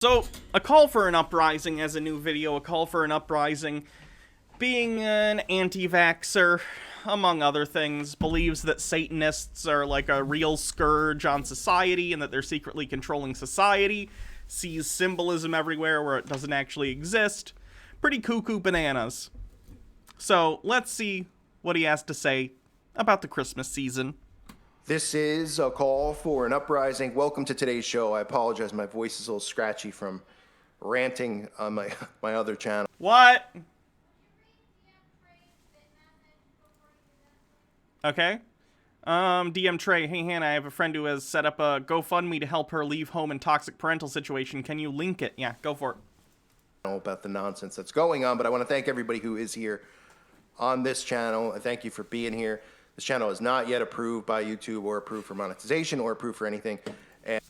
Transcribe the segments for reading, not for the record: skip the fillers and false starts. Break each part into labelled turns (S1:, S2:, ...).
S1: So, a call for an uprising as a new video, a call for an uprising. Being an anti-vaxxer, among other things, believes that Satanists are like a real scourge on society and that they're secretly controlling society, sees symbolism everywhere where it doesn't actually exist. Pretty cuckoo bananas. So, let's see what he has to say about the Christmas season.
S2: This is a call for an uprising. Welcome to today's show. I apologize, my voice is a little scratchy from ranting on my other channel.
S1: What? Okay. DM Trey, hey Hannah, I have a friend who has set up a GoFundMe to help her leave home in toxic parental situation. Can you link it? Yeah, go for it.
S2: I don't know about the nonsense that's going on, but I want to thank everybody who is here on this channel. I thank you for being here. This channel is not yet approved by YouTube or approved for monetization or approved for anything. And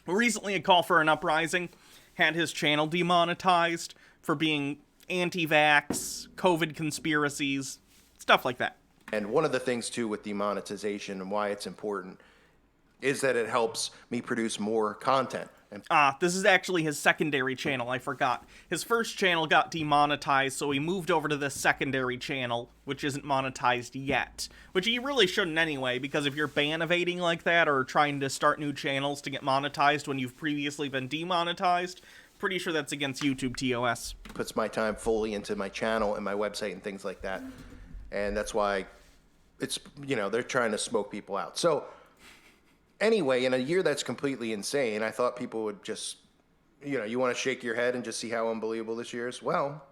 S1: recently, a call for an uprising had his channel demonetized for being anti-vax, COVID conspiracies, stuff like that.
S2: And one of the things, too, with demonetization and why it's important is that it helps me produce more content.
S1: This is actually his secondary channel, I forgot. His first channel got demonetized, so he moved over to this secondary channel, which isn't monetized yet. Which he really shouldn't anyway, because if you're ban evading like that, or trying to start new channels to get monetized when you've previously been demonetized, pretty sure that's against YouTube TOS.
S2: Puts my time fully into my channel and my website and things like that. And that's why it's, they're trying to smoke people out. So anyway, in a year that's completely insane, I thought people would just, you want to shake your head and just see how unbelievable this year is? Well,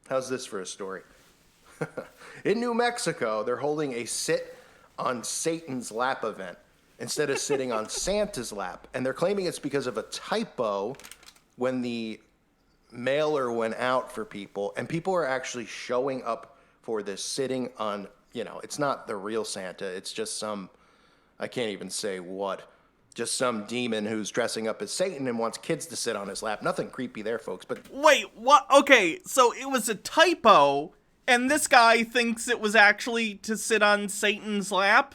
S2: how's this for a story? In New Mexico, they're holding a sit on Satan's lap event instead of sitting on Santa's lap. And they're claiming it's because of a typo when the mailer went out for people. And people are actually showing up for this, sitting on, it's not the real Santa. It's just some, I can't even say what, just some demon who's dressing up as Satan and wants kids to sit on his lap. Nothing creepy there, folks, but...
S1: Wait, what? Okay, so it was a typo, and this guy thinks it was actually to sit on Satan's lap?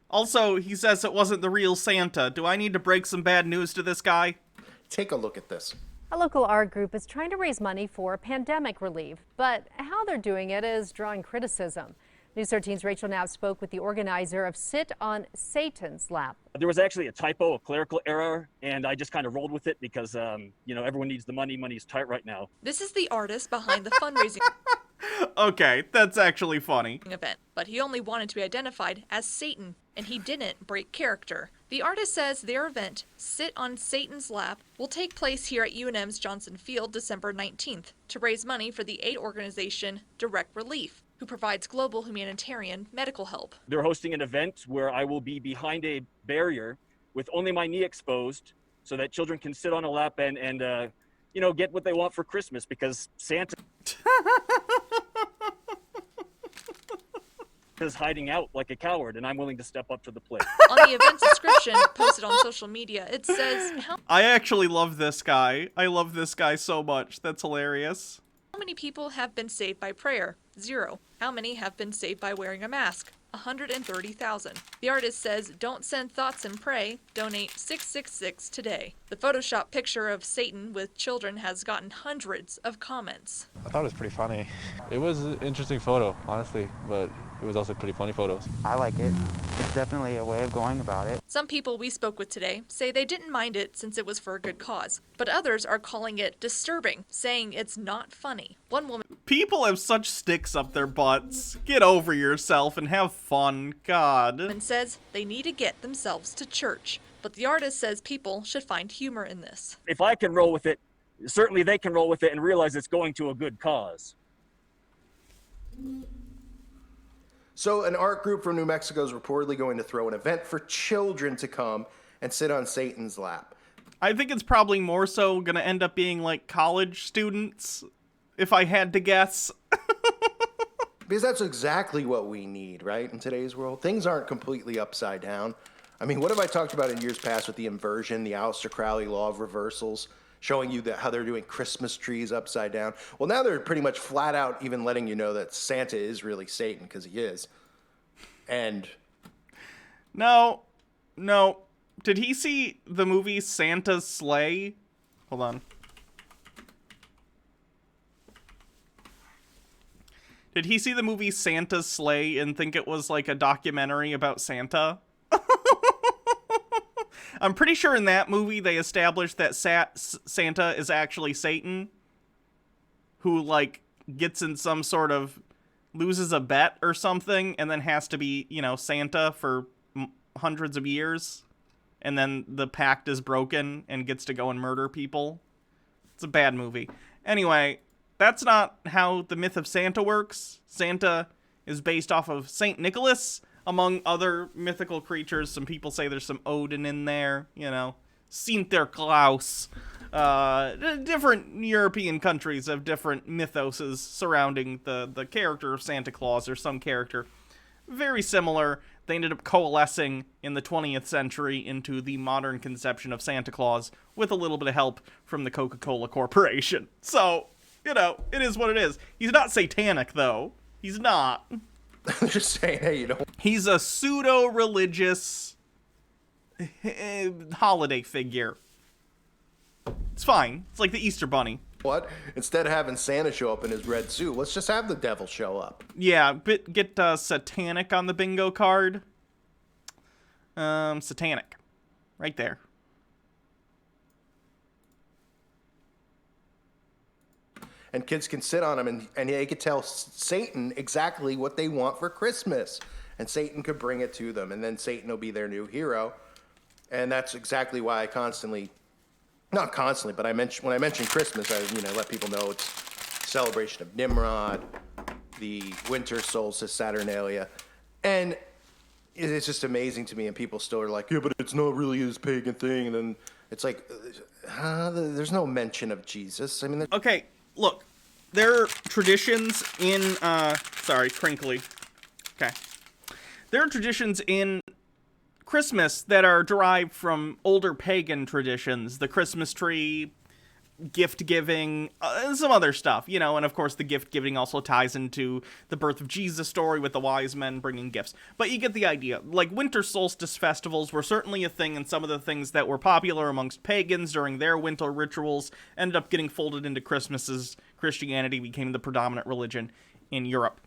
S1: Also, he says it wasn't the real Santa. Do I need to break some bad news to this guy?
S2: Take a look at this.
S3: A local art group is trying to raise money for pandemic relief, but how they're doing it is drawing criticism. News 13's Rachel Knapp spoke with the organizer of Sit on Satan's Lap.
S4: There was actually a typo, a clerical error, and I just kind of rolled with it because, everyone needs the money. Money's tight right now.
S5: This is the artist behind the fundraising
S1: Okay, that's actually funny.
S5: event, but he only wanted to be identified as Satan, and he didn't break character. The artist says their event, Sit on Satan's Lap, will take place here at UNM's Johnson Field December 19th to raise money for the aid organization Direct Relief, who provides global humanitarian medical help.
S4: They're hosting an event where I will be behind a barrier with only my knee exposed so that children can sit on a lap and get what they want for Christmas because Santa is hiding out like a coward and I'm willing to step up to the plate.
S5: On the event's description posted on social media, it says, how
S1: I actually love this guy. I love this guy so much. That's hilarious.
S5: many people have been saved by prayer? 0. How many have been saved by wearing a mask? 130,000. The artist says, don't send thoughts and pray. Donate 666 today. The Photoshop picture of Satan with children has gotten hundreds of comments.
S6: I thought it was pretty funny. It was an interesting photo, honestly, but it was also pretty funny photos.
S7: I like it. It's definitely a way of going about it.
S5: Some people we spoke with today say they didn't mind it since it was for a good cause, but others are calling it disturbing, saying it's not funny. One woman
S1: People have such sticks up their butts. Get over yourself and have fun. God.
S5: says they need to get themselves to church, but the artist says people should find humor in this.
S4: If I can roll with it, certainly they can roll with it and realize it's going to a good cause.
S2: So an art group from New Mexico is reportedly going to throw an event for children to come and sit on Satan's lap.
S1: I think it's probably more so gonna end up being like college students, if I had to guess.
S2: Because that's exactly what we need, right, in today's world. Things aren't completely upside down. I mean, what have I talked about in years past with the inversion, the Aleister Crowley law of reversals, showing you that how they're doing Christmas trees upside down? Well, now they're pretty much flat out even letting you know that Santa is really Satan, because he is. And...
S1: No. Did he see the movie Santa's Sleigh? Hold on. Did he see the movie Santa's Sleigh and think it was like a documentary about Santa? I'm pretty sure in that movie they established that Santa is actually Satan, who, like, gets in some sort of, loses a bet or something, and then has to be, you know, Santa for hundreds of years, and then the pact is broken and gets to go and murder people. It's a bad movie. Anyway, that's not how the myth of Santa works. Santa is based off of Saint Nicholas, among other mythical creatures. Some people say there's some Odin in there, you know, Sinterklaas. Different European countries have different mythoses surrounding the character of Santa Claus, or some character very similar. They ended up coalescing in the 20th century into the modern conception of Santa Claus, with a little bit of help from the Coca-Cola Corporation. So, you know, it is what it is. He's not satanic, though. He's not.
S2: I'm just saying, hey, you know.
S1: He's a pseudo-religious holiday figure. It's fine. It's like the Easter Bunny.
S2: What? Instead of having Santa show up in his red suit, let's just have the devil show up.
S1: Yeah, get satanic on the bingo card. Satanic. Right there.
S2: And kids can sit on them, and they could tell Satan exactly what they want for Christmas. And Satan could bring it to them, and then Satan will be their new hero. And that's exactly why I constantly, not constantly, but when I mention Christmas, I let people know it's celebration of Nimrod, the winter solstice, Saturnalia. And it's just amazing to me, and people still are like, yeah, but it's not really this pagan thing. And then it's like, there's no mention of Jesus. I mean,
S1: okay. Look, there are traditions in, sorry, crinkly. Okay. There are traditions in Christmas that are derived from older pagan traditions. The Christmas tree, gift giving, and some other stuff, you know, and of course the gift giving also ties into the birth of Jesus story with the wise men bringing gifts. But you get the idea. Like, winter solstice festivals were certainly a thing, and some of the things that were popular amongst pagans during their winter rituals ended up getting folded into Christmas as Christianity became the predominant religion in Europe.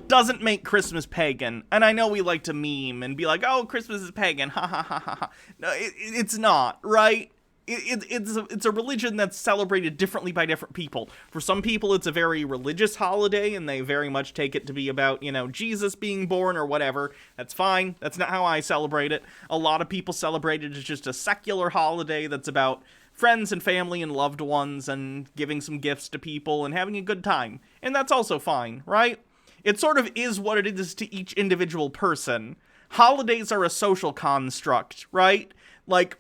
S1: Doesn't make Christmas pagan, and I know we like to meme and be like, oh, Christmas is pagan, ha ha ha ha ha. No, it's not, right? It's a religion that's celebrated differently by different people. For some people, it's a very religious holiday, and they very much take it to be about, you know, Jesus being born or whatever. That's fine. That's not how I celebrate it. A lot of people celebrate it as just a secular holiday that's about friends and family and loved ones and giving some gifts to people and having a good time. And that's also fine, right? It sort of is what it is to each individual person. Holidays are a social construct, right? Like,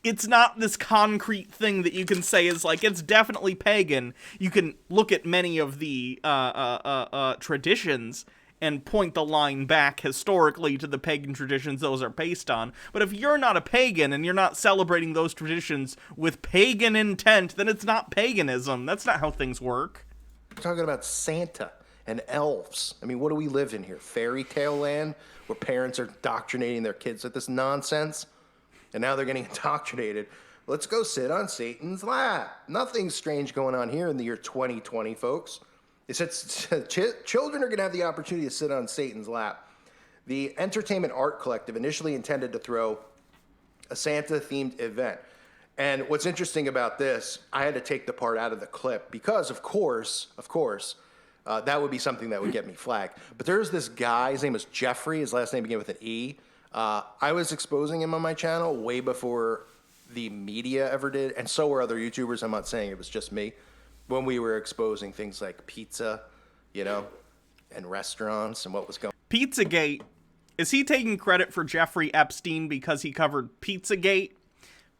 S1: it's not this concrete thing that you can say is like, it's definitely pagan. You can look at many of the traditions and point the line back historically to the pagan traditions those are based on. But if you're not a pagan and you're not celebrating those traditions with pagan intent, then it's not paganism. That's not how things work.
S2: We're talking about Santa and elves. I mean, what do we live in here? Fairy tale land where parents are indoctrinating their kids with this nonsense? And now they're getting indoctrinated. Let's go sit on Satan's lap. Nothing strange going on here in the year 2020, folks. It said children are going to have the opportunity to sit on Satan's lap. The Entertainment Art Collective initially intended to throw a Santa-themed event. And what's interesting about this, I had to take the part out of the clip because, of course, that would be something that would get me flagged. But there's this guy, his name is Jeffrey, his last name began with an E. I was exposing him on my channel way before the media ever did, and so were other YouTubers. I'm not saying it was just me. When we were exposing things like pizza, you know, and restaurants and what was going on.
S1: Pizzagate. Is he taking credit for Jeffrey Epstein because he covered Pizzagate?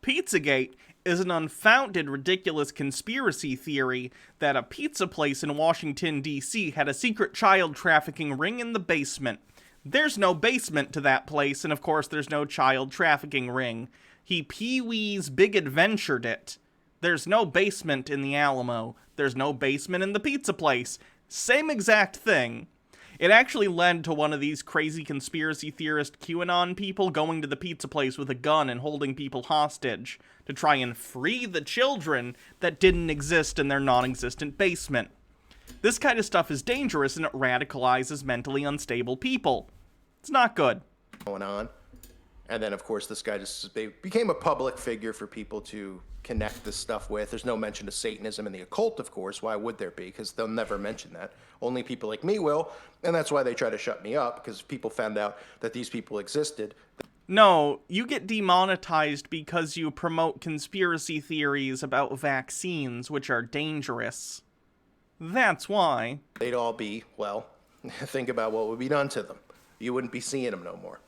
S1: Pizzagate is an unfounded, ridiculous conspiracy theory that a pizza place in Washington, D.C. had a secret child trafficking ring in the basement. There's no basement to that place, and of course there's no child trafficking ring. He Pee-wee's Big Adventured it. There's no basement in the Alamo. There's no basement in the pizza place. Same exact thing. It actually led to one of these crazy conspiracy theorist QAnon people going to the pizza place with a gun and holding people hostage to try and free the children that didn't exist in their non-existent basement. This kind of stuff is dangerous and it radicalizes mentally unstable people. It's not good.
S2: Going on. And then, of course, this guy became a public figure for people to connect this stuff with. There's no mention of Satanism and the occult, of course. Why would there be? Because they'll never mention that. Only people like me will. And that's why they try to shut me up, because people found out that these people existed.
S1: No, you get demonetized because you promote conspiracy theories about vaccines, which are dangerous. That's why.
S2: They'd all be, well, think about what would be done to them. You wouldn't be seeing them no more.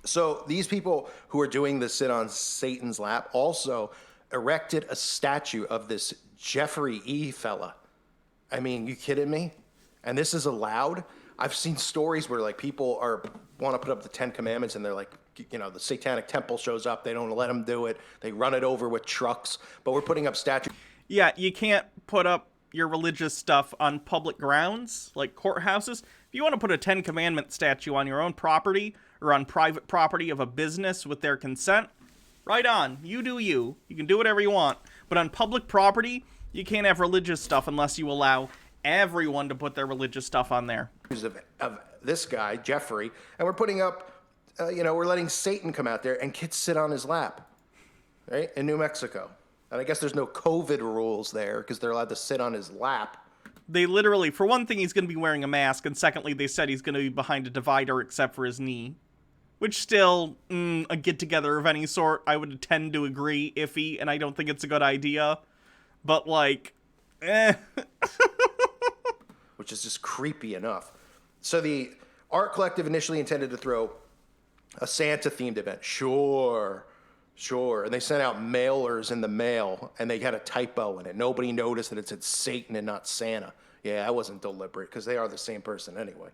S2: So these people who are doing the sit on Satan's lap also erected a statue of this Jeffrey E. fella. I mean, you kidding me? And this is allowed? I've seen stories where like people want to put up the 10 Commandments and they're like, you know, the Satanic Temple shows up. They don't let them do it. They run it over with trucks. But we're putting up statues.
S1: Yeah, you can't put up your religious stuff on public grounds, like courthouses. If you want to put a 10 Commandment statue on your own property or on private property of a business with their consent, right on. You do you. You can do whatever you want. But on public property, you can't have religious stuff unless you allow everyone to put their religious stuff on there.
S2: Of this guy, Jeffrey, and we're putting up, we're letting Satan come out there and kids sit on his lap, right, in New Mexico. And I guess there's no COVID rules there because they're allowed to sit on his lap.
S1: They literally, for one thing, he's going to be wearing a mask, and secondly, they said he's going to be behind a divider except for his knee. Which still, a get-together of any sort, I would tend to agree, iffy, and I don't think it's a good idea. But, like,
S2: Which is just creepy enough. So the art collective initially intended to throw a Santa-themed event. Sure. And they sent out mailers in the mail, and they had a typo in it. Nobody noticed that it said Satan and not Santa. Yeah, that wasn't deliberate, because they are the same person anyway.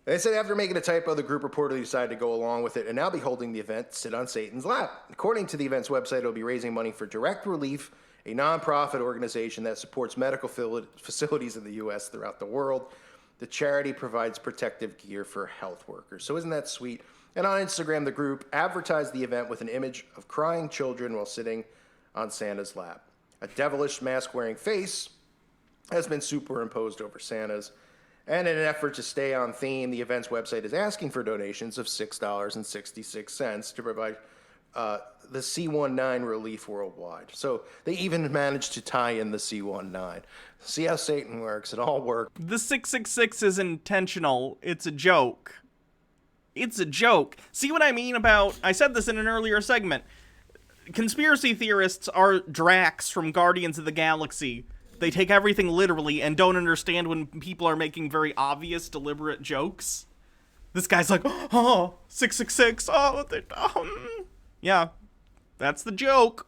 S2: They said after making a typo, the group reportedly decided to go along with it and now be holding the event Sit on Satan's Lap. According to the event's website, it will be raising money for Direct Relief, a nonprofit organization that supports medical facilities in the U.S. throughout the world. The charity provides protective gear for health workers. So isn't that sweet? And on Instagram, the group advertised the event with an image of crying children while sitting on Santa's lap. A devilish mask-wearing face has been superimposed over Santa's. And in an effort to stay on theme, the event's website is asking for donations of $6.66 to provide the C-19 relief worldwide. So they even managed to tie in the C-19. See how Satan works. It all works.
S1: the 666 is intentional. It's a joke. It's a joke. See what I mean about... I said this in an earlier segment. Conspiracy theorists are Drax from Guardians of the Galaxy. They take everything literally and don't understand when people are making very obvious, deliberate jokes. This guy's like, 666, yeah, that's the joke.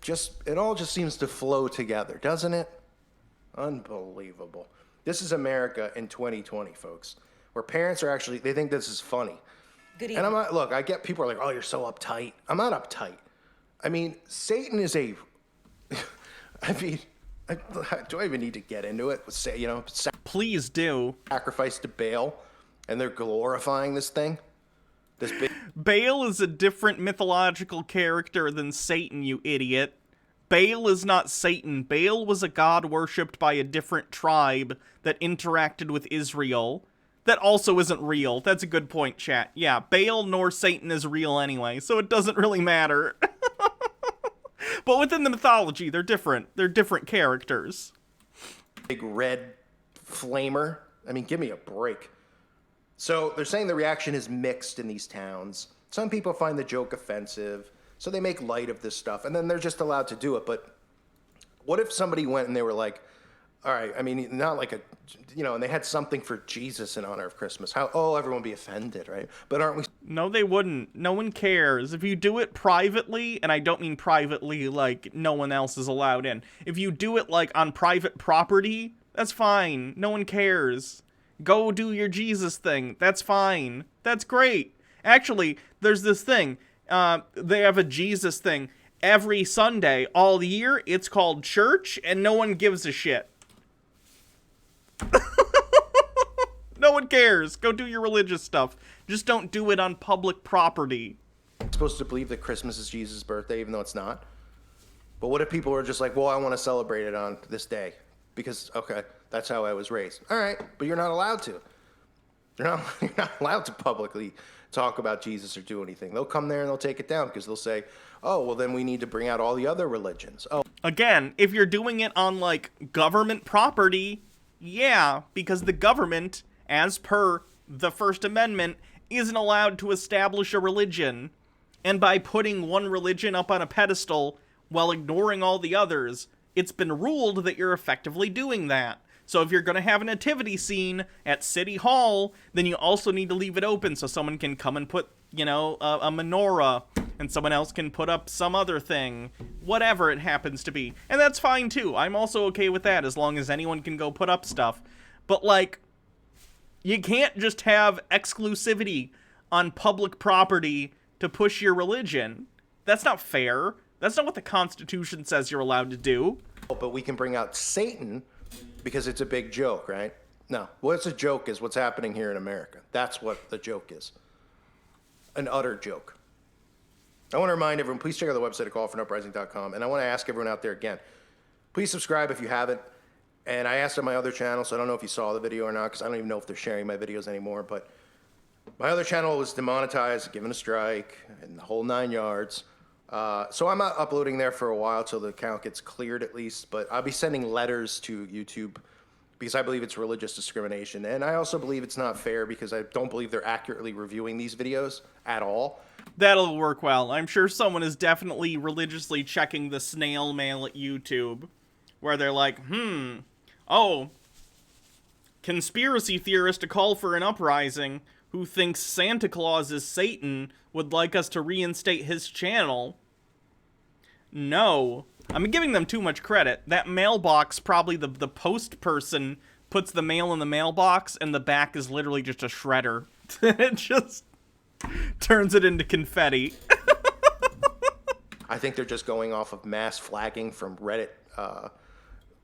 S2: It all just seems to flow together, doesn't it? Unbelievable. This is America in 2020, folks, where parents are actually, they think this is funny.
S8: Good evening.
S2: And I'm not, look, I get people are like, oh, you're so uptight. I'm not uptight. I mean, Satan is a... I mean, do I even need to get into it?
S1: Please do.
S2: Sacrifice to Baal, and they're glorifying this thing.
S1: Baal is a different mythological character than Satan, you idiot. Baal is not Satan. Baal was a god worshipped by a different tribe that interacted with Israel. That also isn't real. That's a good point, chat. Yeah, Baal nor Satan is real anyway, so it doesn't really matter. But within the mythology, they're different. They're different characters.
S2: Big red flamer. I mean, give me a break. So they're saying the reaction is mixed in these towns. Some people find the joke offensive, so they make light of this stuff, and then they're just allowed to do it. But what if somebody went and they were like, all right, I mean, not like and they had something for Jesus in honor of Christmas. Everyone would be offended, right? But aren't we?
S1: No, they wouldn't. No one cares. If you do it privately, and I don't mean privately like no one else is allowed in. If you do it like on private property, that's fine. No one cares. Go do your Jesus thing. That's fine. That's great. Actually, there's this thing. They have a Jesus thing every Sunday all year. It's called church, and no one gives a shit. one cares. Go do your religious stuff. Just don't do it on public property.
S2: I'm supposed to believe that Christmas is Jesus' birthday, even though it's not. But what if people are just like, well, I want to celebrate it on this day because, okay, that's how I was raised. All right, but you're not allowed to. You're not allowed to publicly talk about Jesus or do anything. They'll come there and they'll take it down because they'll say, oh, well, then we need to bring out all the other religions. Oh,
S1: Again, if you're doing it on, like, government property, yeah, because the government, as per the First Amendment, isn't allowed to establish a religion. And by putting one religion up on a pedestal while ignoring all the others, it's been ruled that you're effectively doing that. So if you're going to have a nativity scene at City Hall, then you also need to leave it open so someone can come and put, you know, a menorah, and someone else can put up some other thing, whatever it happens to be. And that's fine too. I'm also okay with that as long as anyone can go put up stuff. But, like, you can't just have exclusivity on public property to push your religion. That's not fair. That's not what the Constitution says you're allowed to do.
S2: but we can bring out Satan because it's a big joke, right? No, what's a joke is what's happening here in America. That's what the joke is. An utter joke. I want to remind everyone, please check out the website at callforuprising.com. And I want to ask everyone out there again, please subscribe if you haven't. And I asked on my other channel, so I don't know if you saw the video or not, because I don't even know if they're sharing my videos anymore. But my other channel was demonetized, given a strike, and the whole 9 yards. So I'm not uploading there for a while till the account gets cleared at least. But I'll be sending letters to YouTube because I believe it's religious discrimination. And I also believe it's not fair because I don't believe they're accurately reviewing these videos at all.
S1: That'll work well. I'm sure someone is definitely religiously checking the snail mail at YouTube, where they're like, oh, conspiracy theorist to call for an uprising who thinks Santa Claus is Satan would like us to reinstate his channel. No. I'm giving them too much credit. That mailbox, probably the post person puts the mail in the mailbox, and the back is literally just a shredder. It just turns it into confetti.
S2: I think they're just going off of mass flagging from Reddit,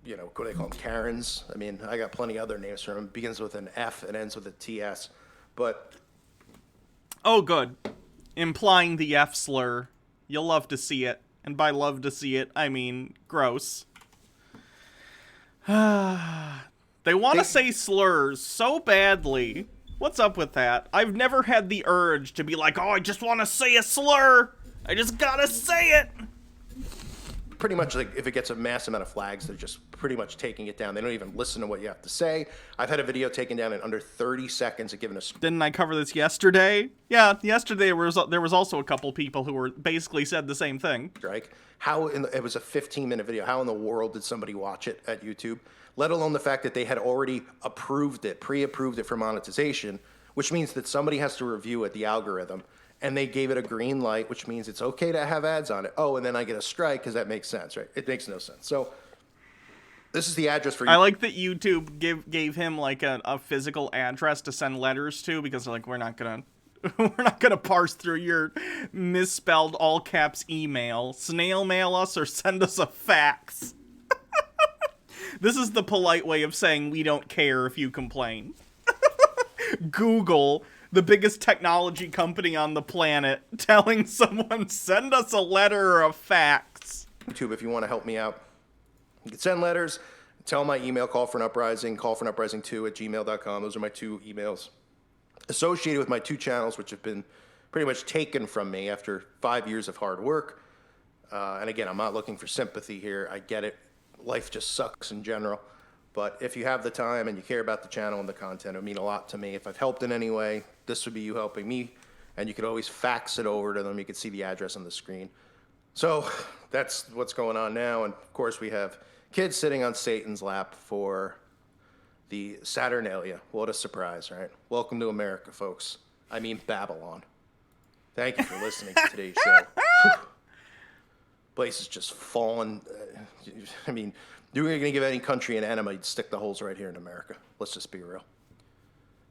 S2: you know, what do they call them, Karens? I mean, I got plenty of other names for them. It begins with an F and ends with a TS. But
S1: Oh, good. Implying the F slur. You'll love to see it. And by love to see it, I mean gross. They want to say slurs so badly. What's up with that? I've never had the urge to be like, oh, I just want to say a slur. I just gotta say it.
S2: pretty much, like, if it gets a mass amount of flags, they're just pretty much taking it down. They don't even listen to what you have to say. I've had a video taken down in under 30 seconds of giving a...
S1: Didn't I cover this yesterday? Yeah, yesterday there was also a couple people who were basically said the same thing.
S2: strike. It was a 15-minute video. How in the world did somebody watch it at YouTube? Let alone the fact that they had already approved it, pre-approved it for monetization, which means that somebody has to review it, the algorithm, and they gave it a green light, which means it's okay to have ads on it. Oh, and then I get a strike because that makes sense, right? It makes no sense. So this is the address for you.
S1: I like that YouTube gave him like a physical address to send letters to, because they're like, we're not gonna parse through your misspelled all caps email. Snail mail us or send us a fax. This is the polite way of saying we don't care if you complain. Google, the biggest technology company on the planet, telling someone send us a letter or a fax.
S2: YouTube, if you want to help me out, you can send letters. Tell my email, call for an uprising 2@gmail.com. Those are my two emails associated with my two channels, which have been pretty much taken from me after 5 years of hard work. And again, I'm not looking for sympathy here. I get it. Life just sucks in general. But if you have the time and you care about the channel and the content, it would mean a lot to me. If I've helped in any way, this would be you helping me. And you could always fax it over to them. You could see the address on the screen. So that's what's going on now. And of course, we have kids sitting on Satan's lap for the Saturnalia. What a surprise, right? Welcome to America, folks. I mean Babylon. Thank you for listening to today's show. Place is just fallen. I mean, you're going to give any country an enema, you'd stick the holes right here in America. Let's just be real.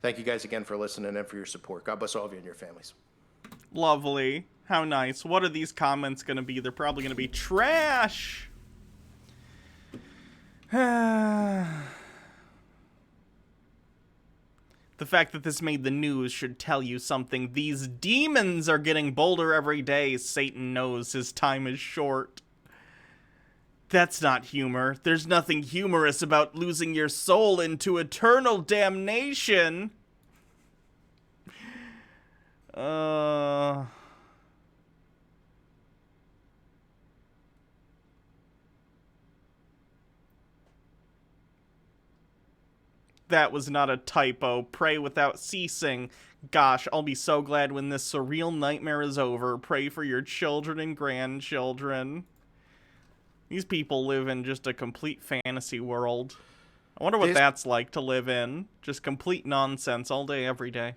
S2: Thank you guys again for listening and for your support. God bless all of you and your families.
S1: Lovely. How nice. What are these comments going to be? They're probably going to be trash. The fact that this made the news should tell you something. These demons are getting bolder every day. Satan knows his time is short. That's not humor. There's nothing humorous about losing your soul into eternal damnation. That was not a typo. Pray without ceasing. Gosh, I'll be so glad when this surreal nightmare is over. Pray for your children and grandchildren. These people live in just a complete fantasy world. I wonder what that's like to live in. Just complete nonsense all day, every day.